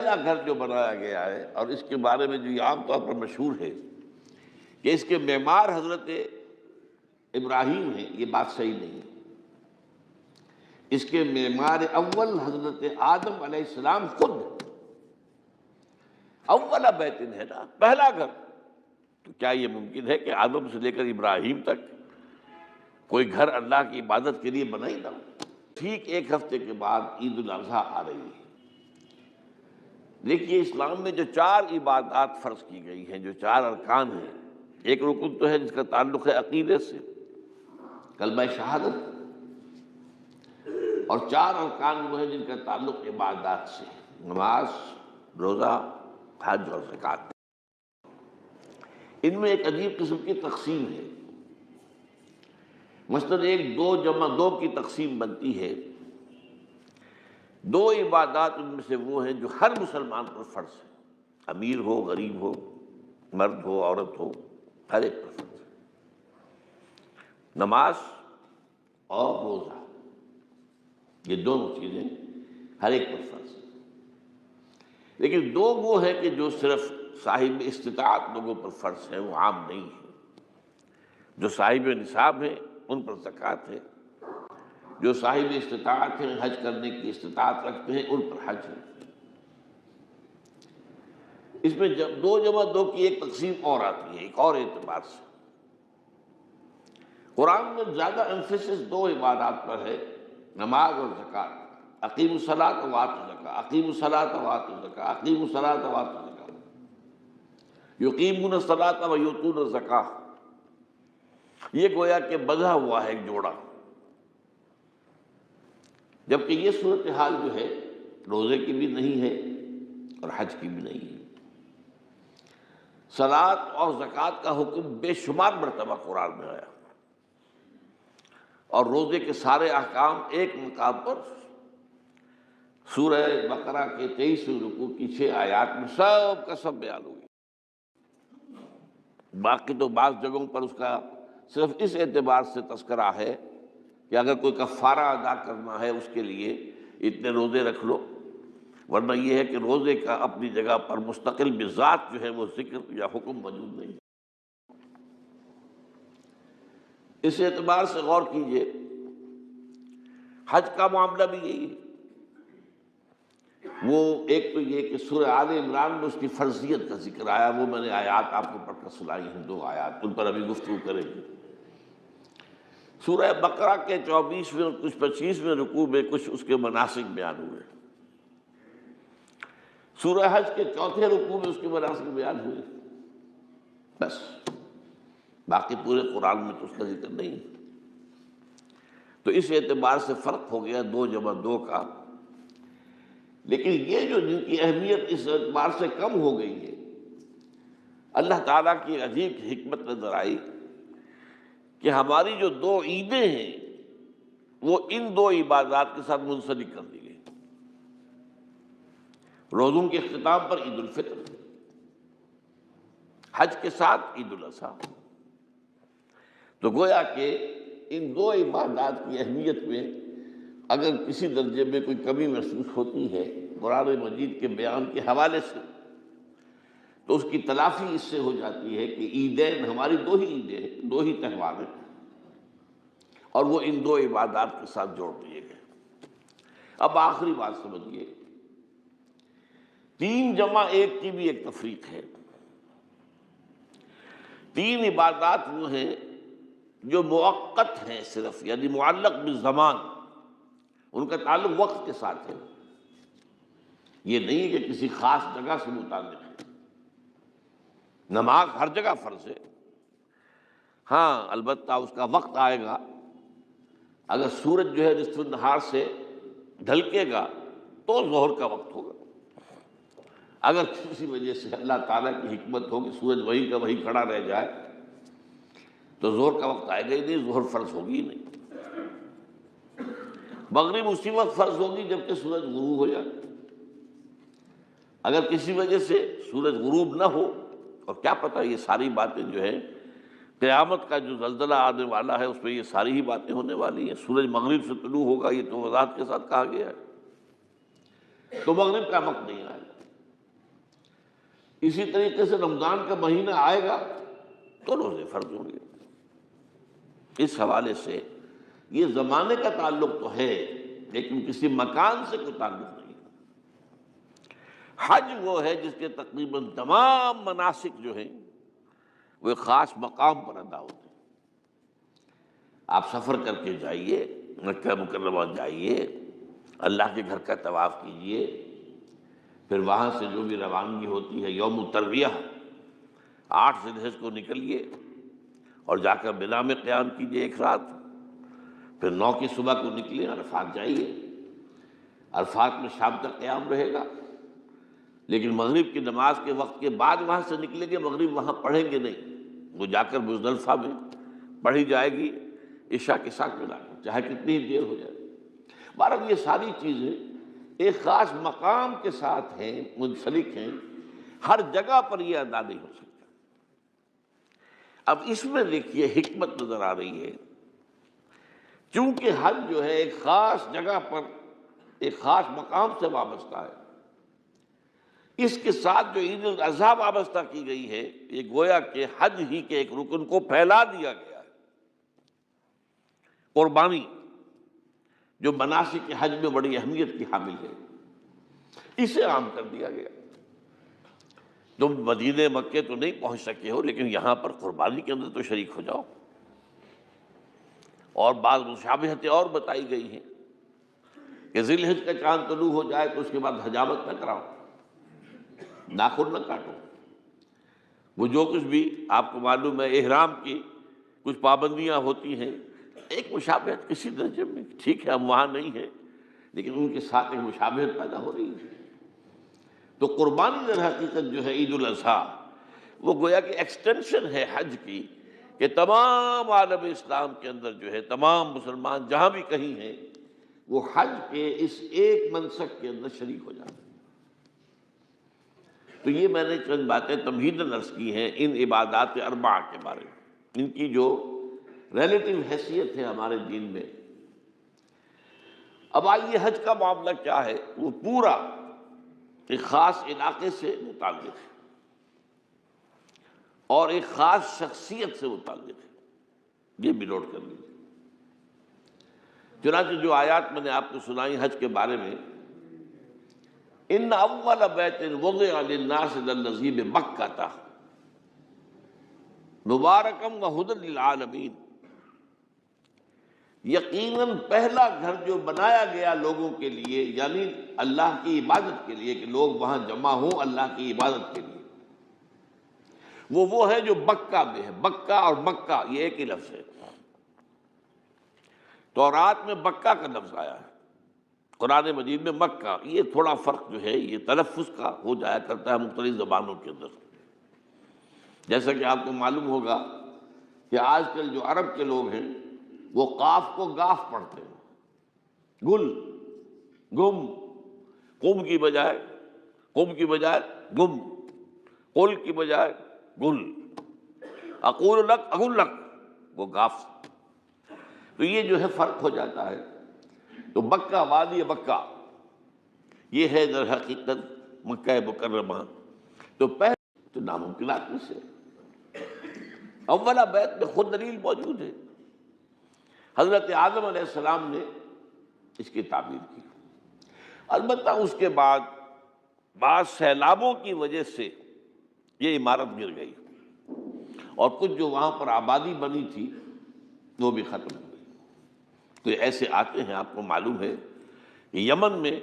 پہلا گھر جو بنایا گیا ہے، اور اس کے بارے میں جو یہ عام طور پر مشہور ہے کہ اس کے معمار حضرت ابراہیم ہیں، یہ بات صحیح نہیں ہے۔ اس کے معمار اول حضرت آدم علیہ السلام خود ہیں۔ اول بیت ہے نا، پہلا گھر۔ تو کیا یہ ممکن ہے کہ آدم سے لے کر ابراہیم تک کوئی گھر اللہ کی عبادت کے لیے بنا ہی نہ ہو؟ ٹھیک ایک ہفتے کے بعد عید الاضحیٰ آ رہی ہے۔ دیکھیے، اسلام میں جو 4 عبادات فرض کی گئی ہیں، جو 4 ارکان ہیں، ایک رکن تو ہے جس کا تعلق ہے عقیدے سے، کلمہ شہادت، اور 4 ارکان وہ ہیں جن کا تعلق عبادات سے، نماز، روزہ، حج اور زکوٰۃ۔ ان میں ایک عجیب قسم کی تقسیم ہے۔ مثلاً ایک 2 جمع 2 کی تقسیم بنتی ہے۔ 2 عبادات ان میں سے وہ ہیں جو ہر مسلمان پر فرض ہے، امیر ہو، غریب ہو، مرد ہو، عورت ہو، ہر ایک پر فرض ہے، نماز اور روزہ۔ یہ دونوں چیزیں ہر ایک پر فرض ہیں۔ لیکن 2 وہ ہے کہ جو صرف صاحب استطاعت لوگوں پر فرض ہے، وہ عام نہیں ہے۔ جو صاحب نصاب ہیں ان پر زکوٰۃ ہے، جو صاحب استطاعت ہیں، حج کرنے کی استطاعت رکھتے ہیں، ان پر حج ہے۔ اس میں 2 جمع 2 کی ایک تقسیم اور آتی ہے، ایک اور اعتبار سے۔ قرآن میں زیادہ ایمفیسس 2 عبادات پر ہے، نماز اور زکوٰۃ۔ اقیموا الصلاۃ وآتوا الزکاۃ، اقیموا الصلاۃ وآتوا الزکاۃ، اقیموا الصلاۃ وآتوا الزکاۃ، یقیمون الصلاۃ ویؤتون الزکاۃ۔ یہ گویا کہ بندھا ہوا ہے ایک جوڑا، جبکہ یہ صورتحال جو ہے روزے کی بھی نہیں ہے اور حج کی بھی نہیں ہے۔ صلاۃ اور زکوٰۃ کا حکم بے شمار مرتبہ قرآن میں آیا، اور روزے کے سارے احکام ایک مقام پر سورہ بقرہ کے 23ویں رکوع کی 6 آیات میں سب کا سب بیان ہوئی۔ باقی تو بعض جگہوں پر اس کا صرف اس اعتبار سے تذکرہ ہے کہ اگر کوئی کفارہ ادا کرنا ہے اس کے لیے اتنے روزے رکھ لو، ورنہ یہ ہے کہ روزے کا اپنی جگہ پر مستقل بذات جو ہے وہ ذکر یا حکم موجود نہیں۔ اس اعتبار سے غور کیجئے، حج کا معاملہ بھی یہی ہے۔ وہ ایک تو یہ کہ سورہ آل عمران میں اس کی فرضیت کا ذکر آیا، وہ میں نے آیات آپ کو پڑھ کر سنائی ہیں، 2 آیات، ان پر ابھی گفتگو کریں گے۔ سورہ بقرہ کے 24ویں اور کچھ 25ویں رکوع میں کچھ اس کے مناسک بیان ہوئے، سورہ حج کے 4تھے رکوع میں اس کے مناسک بیان ہوئے، بس باقی پورے قرآن میں تو اس کا ذکر نہیں۔ تو اس اعتبار سے فرق ہو گیا 2 جمع 2 کا۔ لیکن یہ جو جن کی اہمیت اس اعتبار سے کم ہو گئی ہے، اللہ تعالیٰ کی عجیب حکمت نظر آئی کہ ہماری جو 2 عیدیں ہیں وہ ان 2 عبادات کے ساتھ منسلک کر دی گئی۔ روزوں کے اختتام پر عید الفطر، حج کے ساتھ عید الاضحیٰ۔ تو گویا کہ ان 2 عبادات کی اہمیت میں اگر کسی درجے میں کوئی کمی محسوس ہوتی ہے قرآن مجید کے بیان کے حوالے سے، تو اس کی تلافی اس سے ہو جاتی ہے کہ عیدین ہماری 2 ہی عیدیں ہیں، 2 ہی تہوار ہیں، اور وہ ان 2 عبادات کے ساتھ جوڑ دیے گئے۔ اب آخری بات سمجھیے، 3 جمع 1 کی بھی ایک تفریق ہے۔ 3 عبادات وہ ہیں جو مؤقت ہیں صرف، یعنی معلق بالزمان، ان کا تعلق وقت کے ساتھ ہے، یہ نہیں کہ کسی خاص جگہ سے متعلق ہے۔ نماز ہر جگہ فرض ہے، ہاں البتہ اس کا وقت آئے گا، اگر سورج جو ہے نصف النہار سے ڈھلکے گا تو ظہر کا وقت ہوگا۔ اگر کسی وجہ سے اللہ تعالیٰ کی حکمت ہو کہ سورج وہیں کا وہیں کھڑا رہ جائے تو ظہر کا وقت آئے گا ہی نہیں، ظہر فرض ہوگی ہی نہیں۔ مغرب اسی وقت فرض ہوگی جبکہ سورج غروب ہو جائے۔ اگر کسی وجہ سے سورج غروب نہ ہو، اور کیا پتہ یہ ساری باتیں جو ہے قیامت کا جو زلزلہ آنے والا ہے اس میں یہ ساری ہی باتیں ہونے والی ہیں، سورج مغرب سے طلوع ہوگا، یہ تو وضاحت کے ساتھ کہا گیا ہے، تو مغرب کا وقت نہیں آئے گا۔ اسی طریقے سے رمضان کا مہینہ آئے گا تو روزے فرض ہوں گے۔ اس حوالے سے یہ زمانے کا تعلق تو ہے لیکن کسی مکان سے کوئی تعلق نہیں۔ حج وہ ہے جس کے تقریباً تمام مناسک جو ہیں وہ ایک خاص مقام پر ادا ہوتے ہیں۔ آپ سفر کر کے جائیے، مکہ مکرمہ جائیے، اللہ کے گھر کا طواف کیجیے، پھر وہاں سے جو بھی روانگی ہوتی ہے یوم الترویہ 8 ذی الحجہ کو نکلیے اور جا کر منا میں قیام کیجیے ایک رات، پھر 9 کی صبح کو نکلیں عرفات جائیے، عرفات میں شام تک قیام رہے گا، لیکن مغرب کی نماز کے وقت کے بعد وہاں سے نکلیں گے، مغرب وہاں پڑھیں گے نہیں، وہ جا کر مزدلفہ میں پڑھی جائے گی عشاء کے ساتھ ملا کر، چاہے کتنی ہی دیر ہو جائے۔ بہرحال یہ ساری چیزیں ایک خاص مقام کے ساتھ ہیں، منسلک ہیں، ہر جگہ پر یہ ادا نہیں ہو سکتا۔ اب اس میں دیکھیے حکمت نظر آ رہی ہے، چونکہ حج جو ہے ایک خاص جگہ پر ایک خاص مقام سے وابستہ ہے، اس کے ساتھ جو عید الاضحیٰ وابستہ کی گئی ہے، یہ گویا کہ حج ہی کے ایک رکن کو پھیلا دیا گیا ہے۔ قربانی جو مناسک حج میں بڑی اہمیت کی حامل ہے، اسے عام کر دیا گیا۔ تم مدینے مکے تو نہیں پہنچ سکے ہو، لیکن یہاں پر قربانی کے اندر تو شریک ہو جاؤ۔ اور بعض مشابہتیں اور بتائی گئی ہیں کہ ذی الحجہ کا چاند طلوع ہو جائے تو اس کے بعد حجامت نہ کراؤ، ناخن نہ کاٹو، وہ جو کچھ بھی آپ کو معلوم ہے احرام کی کچھ پابندیاں ہوتی ہیں، ایک مشابہت کسی درجے میں، ٹھیک ہے ہم وہاں نہیں ہیں لیکن ان کے ساتھ ایک مشابہت پیدا ہو رہی ہے۔ تو قربانی در حقیقت جو ہے عید الاضحیٰ وہ گویا کہ ایکسٹینشن ہے حج کی، کہ تمام عالم اسلام کے اندر جو ہے تمام مسلمان جہاں بھی کہیں ہیں وہ حج کے اس ایک منسک کے اندر شریک ہو جاتے ہیں۔ تو یہ میں نے چند باتیں تمہیداً عرض کی ہیں ان عبادات اربعہ کے بارے میں، ان کی جو ریلیٹیو حیثیت ہے ہمارے دین میں۔ اب آئیے حج کا معاملہ کیا ہے، وہ پورا ایک خاص علاقے سے متعلق ہے اور ایک خاص شخصیت سے متعلق ہے، یہ بھی نوٹ کر لیجیے۔ چنانچہ جو آیات میں نے آپ کو سنائی حج کے بارے میں، ان اول بیت وضع للناس للذی بمکہ مبارکا وہدی للعالمین، یقیناً پہلا گھر جو بنایا گیا لوگوں کے لیے، یعنی اللہ کی عبادت کے لیے، کہ لوگ وہاں جمع ہوں اللہ کی عبادت کے لیے، وہ ہے جو مکہ میں ہے۔ مکہ اور مکہ یہ ایک ہی لفظ ہے، تورات میں مکہ کا لفظ آیا ہے، قرآن مجید میں مکہ، یہ تھوڑا فرق جو ہے یہ تلفظ کا ہو جایا کرتا ہے مختلف زبانوں کے اندر۔ جیسا کہ آپ کو معلوم ہوگا کہ آج کل جو عرب کے لوگ ہیں وہ قاف کو گاف پڑھتے ہیں، گل، گم، قم کی بجائے گم، قل کی بجائے گل، اقول لک اقول لک، وہ گاف۔ تو یہ جو ہے فرق ہو جاتا ہے۔ تو مکہ، وادی مکہ، یہ ہے در حقیقت مکہ مکرمہ۔ تو پہلے تو ناممکنات میں سے اولا بیت میں خود دلیل موجود ہے، حضرت آدم علیہ السلام نے اس کی تعبیر کی۔ البتہ اس کے بعد بعض سیلابوں کی وجہ سے یہ عمارت گر گئی اور کچھ جو وہاں پر آبادی بنی تھی وہ بھی ختم ہو گئی۔ تو ایسے آتے ہیں، آپ کو معلوم ہے کہ یمن میں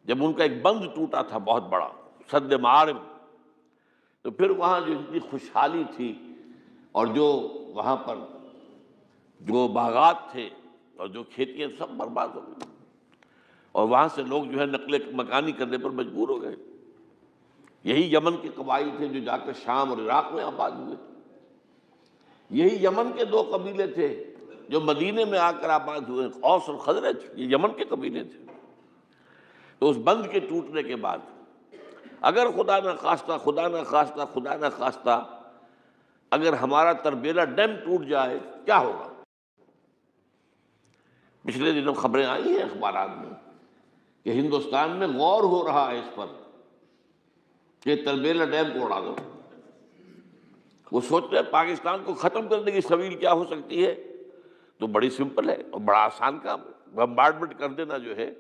جب ان کا ایک بند ٹوٹا تھا بہت بڑا، سد معارم، تو پھر وہاں جو اتنی خوشحالی تھی اور جو وہاں پر جو باغات تھے اور جو کھیتیاں سب برباد ہو گئی، اور وہاں سے لوگ جو ہے نقل مکانی کرنے پر مجبور ہو گئے۔ یہی یمن کے قبائل تھے جو جا کر شام اور عراق میں آباد ہوئے، یہی یمن کے 2 قبیلے تھے جو مدینے میں آ کر آباد ہوئے، اوس اور خزرج، یہ یمن کے قبیلے تھے۔ تو اس بند کے ٹوٹنے کے بعد اگر خدا نہ خواستہ اگر ہمارا تربیلا ڈیم ٹوٹ جائے کیا ہوگا؟ پچھلے دنوں خبریں آئی ہیں اخبارات میں کہ ہندوستان میں غور ہو رہا ہے اس پر کہ تربیلا ڈیم کو اڑا دو. وہ سوچ رہے ہیں پاکستان کو ختم کرنے کی سبیل کیا ہو سکتی ہے، تو بڑی سمپل ہے اور بڑا آسان کام ہے. بمبارڈمنٹ کر دینا جو ہے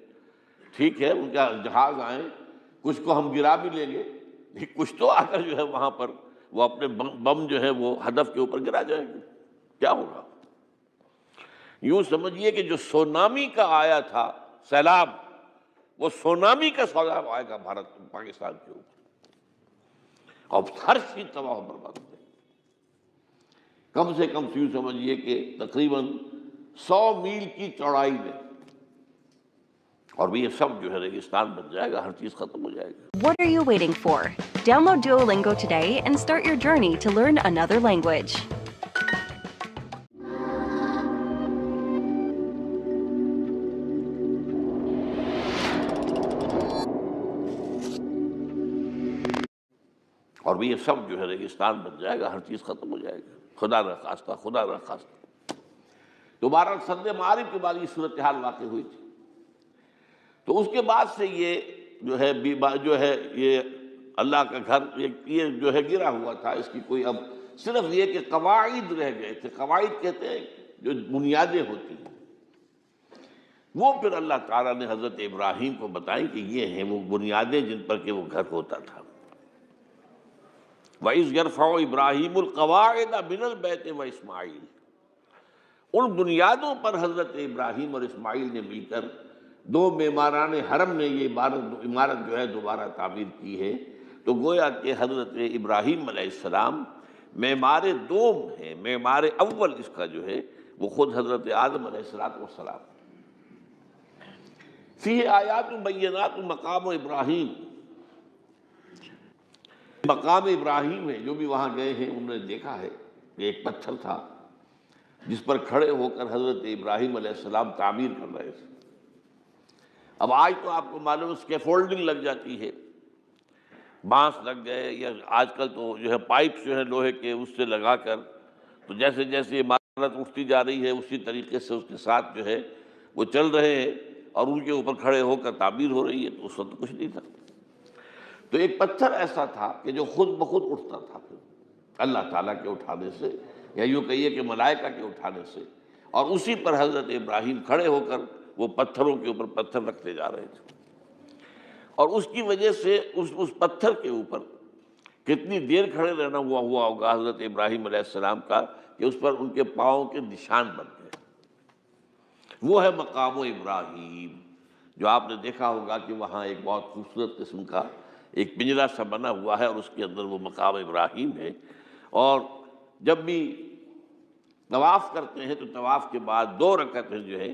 ٹھیک ہے، ان کا جہاز آئیں، کچھ کو ہم گرا بھی لیں گے، لیکن کچھ تو آ کر جو ہے وہاں پر وہ اپنے بم جو ہے وہ ہدف کے اوپر گرا جائیں گے. کیا ہوگا؟ یوں سمجھیے کہ جو سونامی کا آیا تھا سیلاب، وہ سونامی کا سیلاب آئے گا بھارت پاکستان کے اوپر، اور ہر چیز تباہ و برباد ہو جائے گی. کم سے کم یوں سمجھیے کہ تقریباً 100 میل کی چوڑائی میں، اور یہ سب جو ہے ریگستان بن جائے گا، ہر چیز ختم ہو جائے گی. What are you waiting for? Download Duolingo today and start your journey to learn another language. اور یہ سب جو ہے ریگستان بن جائے گا، ہر چیز ختم ہو جائے گی. خدا نہ خواستہ، خدا نہ خواستہ. دوبارہ سد معارف کے بعد یہ صورتحال واقع ہوئی تھی. تو اس کے بعد سے یہ جو ہے یہ اللہ کا گھر یہ جو ہے گرا ہوا تھا. اس کی کوئی اب صرف یہ کہ قواعد رہ گئے تھے. قواعد کہتے ہیں جو بنیادیں ہوتی ہیں، وہ پھر اللہ تعالیٰ نے حضرت ابراہیم کو بتائیں کہ یہ ہیں وہ بنیادیں جن پر کہ وہ گھر ہوتا تھا. وَإِذْ يَرْفَعُ إِبْرَاهِيمُ الْقَوَاعِدَ مِنَ الْبَيْتِ وَإِسْمَاعِيلُ، ان بنیادوں پر حضرت ابراہیم اور اسماعیل نے مل کر دو معماران حرم نے یہ عمارت جو ہے دوبارہ تعمیر کی ہے. تو گویا کہ حضرت ابراہیم علیہ السلام معمار دوم ہے، معمار اول اس کا جو ہے وہ خود حضرت آدم علیہ السلام. فیہ آیات بینات مقام ابراہیم، مقام ابراہیم ہے. جو بھی وہاں گئے ہیں انہوں نے دیکھا ہے کہ ایک پتھر تھا جس پر کھڑے ہو کر حضرت ابراہیم علیہ السلام تعمیر کر رہے تھے. اب آج تو آپ کو معلوم ہے اسکیفولڈنگ لگ جاتی ہے، بانس لگ گئے، یا آج کل تو جو ہے پائپس جو ہے لوہے کے اس سے لگا کر، تو جیسے جیسے عمارت اٹھتی جا رہی ہے اسی طریقے سے اس کے ساتھ جو ہے وہ چل رہے ہیں اور ان کے اوپر کھڑے ہو کر تعمیر ہو رہی ہے. تو اس وقت کچھ نہیں تھا. تو ایک پتھر ایسا تھا کہ جو خود بخود اٹھتا تھا پھر اللہ تعالیٰ کے اٹھانے سے، یا یوں کہیے کہ ملائکہ کے اٹھانے سے، اور اسی پر حضرت ابراہیم کھڑے ہو کر وہ پتھروں کے اوپر پتھر رکھتے جا رہے تھے. اور اس کی وجہ سے اس پتھر کے اوپر کتنی دیر کھڑے رہنا ہوا ہوگا حضرت ابراہیم علیہ السلام کا کہ اس پر ان کے پاؤں کے نشان بن گئے. وہ ہے مقام ابراہیم، جو آپ نے دیکھا ہوگا کہ وہاں ایک بہت خوبصورت قسم کا ایک پنجرا سا بنا ہوا ہے اور اس کے اندر وہ مقام ابراہیم ہے. اور جب بھی طواف کرتے ہیں تو طواف کے بعد 2 رکعتیں جو ہے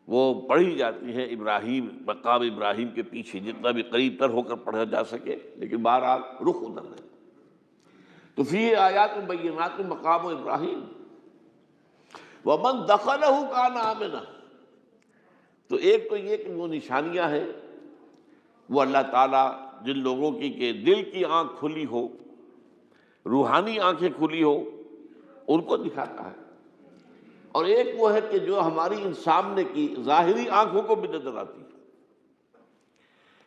وہ پڑھی جاتی ہیں ابراہیم، مقام ابراہیم کے پیچھے جتنا بھی قریب تر ہو کر پڑھا جا سکے، لیکن بہرحال رخ ادھر ہے. تو فیہ آیات بینات مقام ابراہیم ومن دخلہ کان آمنا. تو ایک تو یہ کہ وہ نشانیاں ہیں وہ اللہ تعالیٰ جن لوگوں کی کہ دل کی آنکھ کھلی ہو، روحانی آنکھیں کھلی ہو، ان کو دکھاتا ہے. اور ایک وہ ہے کہ جو ہماری ان سامنے کی ظاہری آنکھوں کو بھی نظر آتی ہے.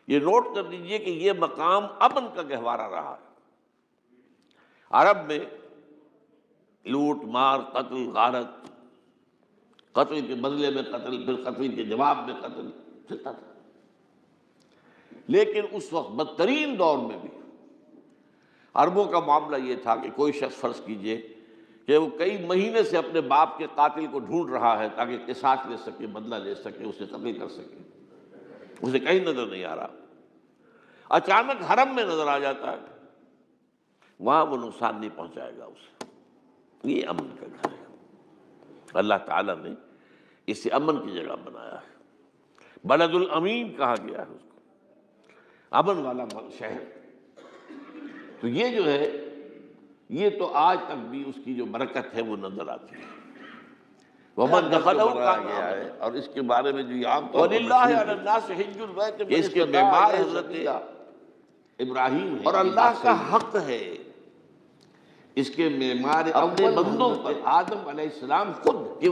یہ نوٹ کر لیجئے کہ یہ مقام امن کا گہوارہ رہا ہے. عرب میں لوٹ مار، قتل غارت، قتل کے بدلے میں قتل، پھر قتل کے جواب میں قتل چلتا تھا. لیکن اس وقت بدترین دور میں بھی عربوں کا معاملہ یہ تھا کہ کوئی شخص فرض کیجئے کہ وہ کئی مہینے سے اپنے باپ کے قاتل کو ڈھونڈ رہا ہے تاکہ قصاص لے سکے، بدلہ لے سکے، اسے قتل کر سکے. اسے کہیں نظر نہیں آ رہا، اچانک حرم میں نظر آ جاتا ہے، وہاں وہ نقصان نہیں پہنچائے گا اسے. یہ امن کا گھر ہے. اللہ تعالیٰ نے اسے امن کی جگہ بنایا ہے. بلد الامین کہا گیا ہے اس کو، امن والا شہر. تو یہ جو ہے یہ تو آج تک بھی اس کی جو برکت ہے وہ نظر آتی ہے. ومن دخلہ کان گیا ہے. اور اس کے بارے میں جو عام طور پر وَلِلَّهِ عَلَى النَّاسِ حِجُّ الْبَيْتِ کہ اس کے معمار حضرت ابراہیم ہے، اور اللہ کا حق ہے اس کے معمار اپنے بندوں پر آدم علیہ السلام خود کہ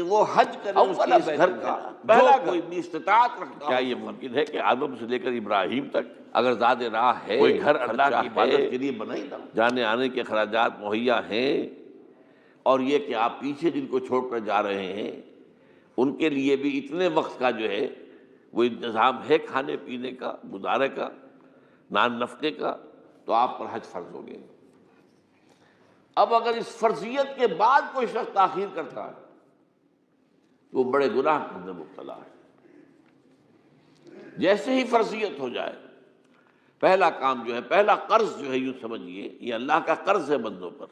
وہ حج کرے اس گھر کا، پہلا کوئی بھی استطاعت رکھتا. کیا یہ ممکن ہے کہ آدم سے لے کر ابراہیم تک اگر زاد راہ ہے، کوئی گھر اللہ کی عبادت کے لیے بنائی نہ، جانے آنے کے اخراجات مہیا ہیں، اور یہ کہ آپ پیچھے جن کو چھوڑ کر جا رہے ہیں ان کے لیے بھی اتنے وقت کا جو ہے وہ انتظام ہے کھانے پینے کا، گزارے کا، نان نفقے کا، تو آپ پر حج فرض ہو گئے۔ اب اگر اس فرضیت کے بعد کوئی شخص تاخیر کرتا ہے تو وہ بڑے گناہ کے اندر مبتلا ہے۔ جیسے ہی فرضیت ہو جائے، پہلا کام جو ہے، پہلا قرض جو ہے، یوں سمجھیے یہ اللہ کا قرض ہے بندوں پر۔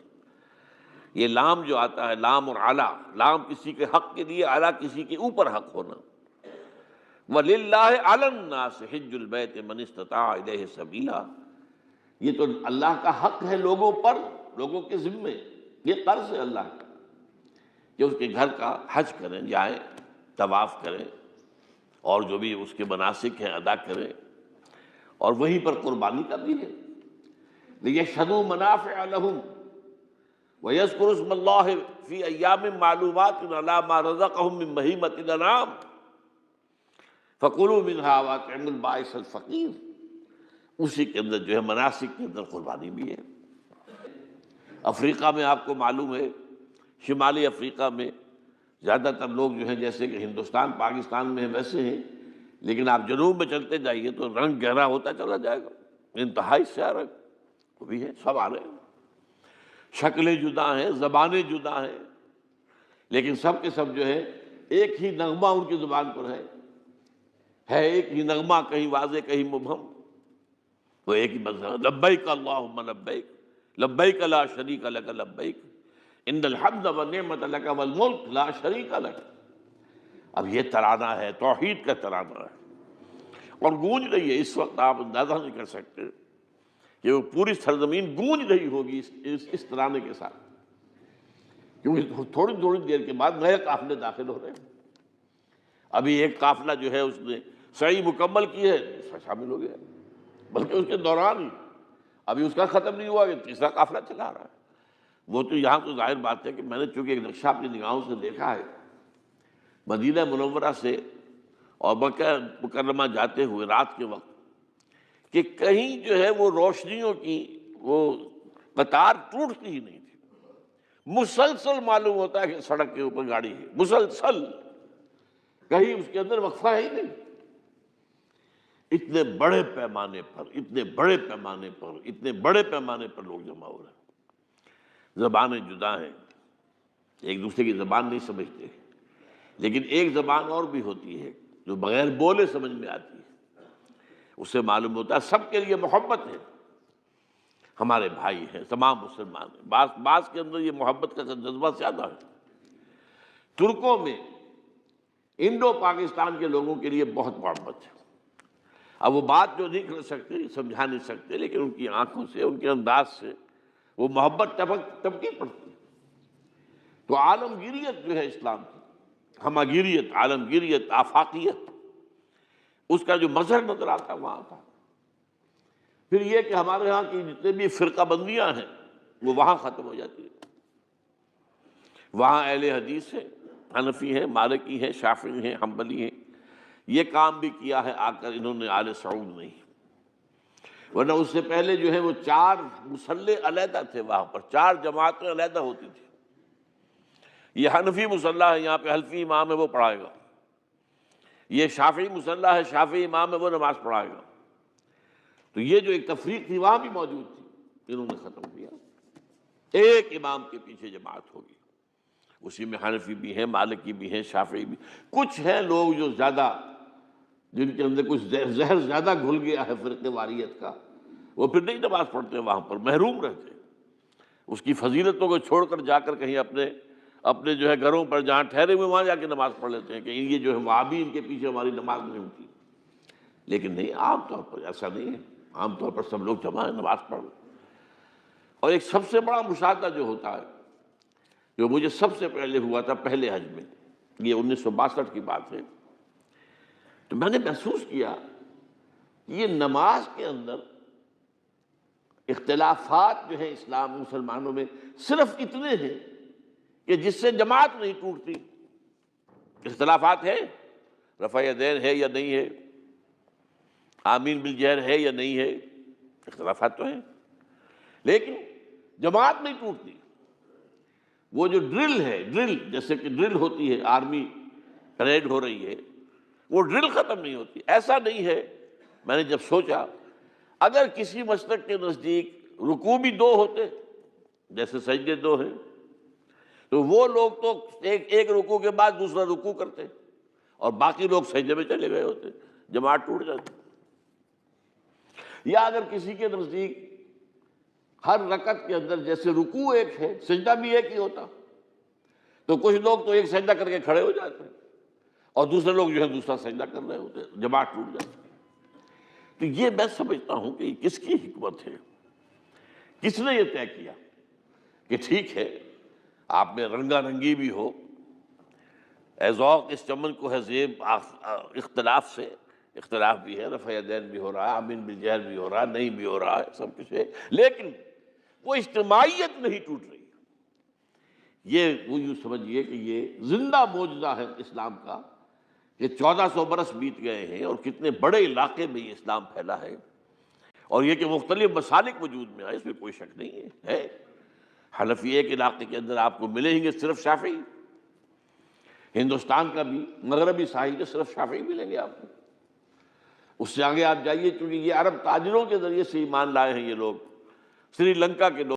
یہ لام جو آتا ہے، لام اور اعلیٰ، لام کسی کے حق کے لیے، اعلیٰ کسی کے اوپر حق ہونا۔ وَلِلَّهِ عَلَى النَّاسِ حِجُّ الْبَيْتِ مَنِ اسْتَطَاعَ إِلَيْهِ سَبِيلًا، یہ تو اللہ کا حق ہے لوگوں پر، لوگوں کے ذمے، یہ قرض ہے اللہ کا کہ اس کے گھر کا حج کریں، جائیں، طواف کریں، اور جو بھی اس کے مناسک ہیں ادا کریں، اور وہیں پر قربانی کا بھی ہے۔ لِيَشْهَدُوا مَنَافِعَ لَهُمْ وَيَذْكُرُوا اسْمَ اللَّهِ فِي أَيَّامٍ مَّعْلُومَاتٍ عَلَىٰ مَا رَزَقَهُم مِّن بَهِيمَةِ الْأَنْعَامِ فَكُلُوا مِنْهَا وَأَطْعِمُوا الْبَائِسَ الْفَقِيرَ، اسی کے اندر جو ہے مناسک کے اندر قربانی بھی ہے۔ افریقہ میں آپ کو معلوم ہے، شمالی افریقہ میں زیادہ تر لوگ جو ہیں جیسے کہ ہندوستان پاکستان میں ویسے ہیں، لیکن آپ جنوب میں چلتے جائیے تو رنگ گہرا ہوتا چلا جائے گا، انتہائی سیاہ رنگ، وہ بھی ہے، سب آ رہے ہیں، شکلیں جدا ہیں، زبانیں جدا ہیں، لیکن سب کے سب جو ہے ایک ہی نغمہ ان کی زبان پر ہے ایک ہی نغمہ، کہیں واضح کہیں مبہم، وہ ایک ہی مذہب، لبیک اللہم لبیک، لبیک لا شریک لک لبیک، ان الحمد والنعمت لک والملک لا شریک لک۔ اب یہ ترانہ ہے، توحید کا ترانہ ہے، اور گونج رہی ہے اس وقت، آپ اندازہ نہیں کر سکتے کہ وہ پوری سرزمین گونج رہی ہوگی اس ترانے کے ساتھ، کیونکہ تھوڑی تھوڑی دیر کے بعد نئے قافلے داخل ہو رہے ہیں۔ ابھی ایک قافلہ جو ہے اس نے سعی مکمل کی ہے، شامل ہو گیا، بلکہ اس کے دوران ہی ابھی اس کا ختم نہیں ہوا کہ تیسرا قافلہ چلا رہا ہے۔ وہ تو یہاں تو ظاہر بات ہے کہ میں نے چونکہ ایک نقشہ اپنی نگاہوں سے دیکھا ہے مدینہ منورہ سے اور مکہ مکرمہ جاتے ہوئے رات کے وقت، کہ کہیں جو ہے وہ روشنیوں کی وہ قطار ٹوٹتی ہی نہیں تھی، مسلسل معلوم ہوتا ہے کہ سڑک کے اوپر گاڑی ہے، مسلسل، کہیں اس کے اندر وقفہ ہے ہی نہیں۔ اتنے بڑے پیمانے پر، اتنے بڑے پیمانے پر، اتنے بڑے پیمانے پر لوگ جمع ہو رہے ہیں، زبانیں جدا ہیں، ایک دوسرے کی زبان نہیں سمجھتے، لیکن ایک زبان اور بھی ہوتی ہے جو بغیر بولے سمجھ میں آتی ہے، اس سے معلوم ہوتا ہے سب کے لیے محبت ہے، ہمارے بھائی ہیں، تمام مسلمان ہیں۔ بعض کے اندر یہ محبت کا جذبہ زیادہ ہے۔ ترکوں میں انڈو پاکستان کے لوگوں کے لیے بہت محبت ہے۔ اب وہ بات جو نہیں کر سکتے، سمجھا نہیں سکتے، لیکن ان کی آنکھوں سے، ان کے انداز سے وہ محبت ٹپکی پڑتی ہے۔ تو عالمگیریت جو ہے اسلام کی، ہمگیریت، عالمگیریت، آفاقیت، اس کا جو مظہر نظر آتا ہے وہاں تھا۔ پھر یہ کہ ہمارے ہاں کی جتنے بھی فرقہ بندیاں ہیں وہ وہاں ختم ہو جاتی ہیں۔ وہاں اہل حدیث ہیں، حنفی ہیں، مالکی ہیں، شافعی ہیں، حنبلی ہیں، یہ کام بھی کیا ہے آ کر انہوں نے آل سعود نہیں، ورنہ اس سے پہلے جو ہے وہ 4 مصلے علیحدہ تھے، وہاں پر 4 جماعتیں علیحدہ ہوتی تھی۔ یہ حنفی مصلی ہے، یہاں پہ حنفی امام ہے وہ پڑھائے گا، یہ شافعی مصلی ہے، شافعی امام ہے وہ نماز پڑھائے گا۔ تو یہ جو ایک تفریق تھی وہاں بھی موجود تھی، انہوں نے ختم کیا، ایک امام کے پیچھے جماعت ہوگی، اسی میں حنفی بھی ہیں، مالکی بھی ہیں، شافعی بھی، کچھ ہیں لوگ جو زیادہ، جن کے اندر کچھ زہر زیادہ گھل گیا ہے فرقے واریت کا، وہ پھر نہیں نماز پڑھتے، وہاں پر محروم رہتے، اس کی فضیلتوں کو چھوڑ کر جا کر کہیں اپنے جو ہے گھروں پر جہاں ٹھہرے ہوئے وہاں جا کے نماز پڑھ لیتے ہیں کہ یہ جو ہے وہابی، ان کے پیچھے ہماری نماز نہیں ہوتی۔ لیکن نہیں، عام طور پر ایسا نہیں ہے، عام طور پر سب لوگ جمع ہیں، نماز پڑھ لیں۔ اور ایک سب سے بڑا مشاہدہ جو ہوتا ہے، جو مجھے سب سے پہلے ہوا تھا پہلے حج میں، یہ 1962 کی بات ہے، تو میں نے محسوس کیا کہ یہ نماز کے اندر اختلافات جو ہیں اسلام مسلمانوں میں صرف اتنے ہیں کہ جس سے جماعت نہیں ٹوٹتی۔ اختلافات ہیں، رفع یدین ہے یا نہیں ہے، آمین بالجہر ہے یا نہیں ہے، اختلافات تو ہیں، لیکن جماعت نہیں ٹوٹتی۔ وہ جو ڈرل ہے، ڈرل جیسے کہ ڈرل ہوتی ہے، آرمی پریڈ ہو رہی ہے، وہ ڈرل ختم نہیں ہوتی۔ ایسا نہیں ہے، میں نے جب سوچا اگر کسی مسلک کے نزدیک رکوع بھی دو ہوتے جیسے سجدے دو ہیں، تو وہ لوگ تو ایک رکوع کے بعد دوسرا رکوع کرتے اور باقی لوگ سجدے میں چلے گئے ہوتے، جماعت ٹوٹ جاتی۔ یا اگر کسی کے نزدیک ہر رکعت کے اندر جیسے رکوع ایک ہے، سجدہ بھی ایک ہی ہوتا، تو کچھ لوگ تو ایک سجدہ کر کے کھڑے ہو جاتے ہیں اور دوسرے لوگ جو ہے دوسرا سجدہ کر رہے ہوتے، جماعت ٹوٹ جاتی۔ تو یہ میں سمجھتا ہوں کہ یہ کس کی حکمت ہے، کس نے یہ طے کیا کہ ٹھیک ہے آپ میں رنگا رنگی بھی ہو، اے ذوق اس چمن کو ہے زیب، اختلاف سے اختلاف بھی ہے، رفع یدین بھی ہو رہا ہے، آمین بالجہر بھی ہو رہا ہے، نہیں بھی ہو رہا ہے، سب کچھ ہے، لیکن وہ اجتماعیت نہیں ٹوٹ رہی۔ یہ وہ یوں سمجھیے کہ یہ زندہ معجزہ ہے اسلام کا کہ 1400 برس بیت گئے ہیں اور کتنے بڑے علاقے میں یہ اسلام پھیلا ہے، اور یہ کہ مختلف مسالک وجود میں آئے، اس میں کوئی شک نہیں ہے۔ حنفی ایک علاقے کے اندر آپ کو ملیں گے صرف شافعی، ہندوستان کا بھی مغربی ساحل کے صرف شافعی ملیں گے آپ کو۔ اس سے آگے آپ جائیے، چونکہ یہ عرب تاجروں کے ذریعے سے ایمان لائے ہیں یہ لوگ، سری لنکا کے لوگ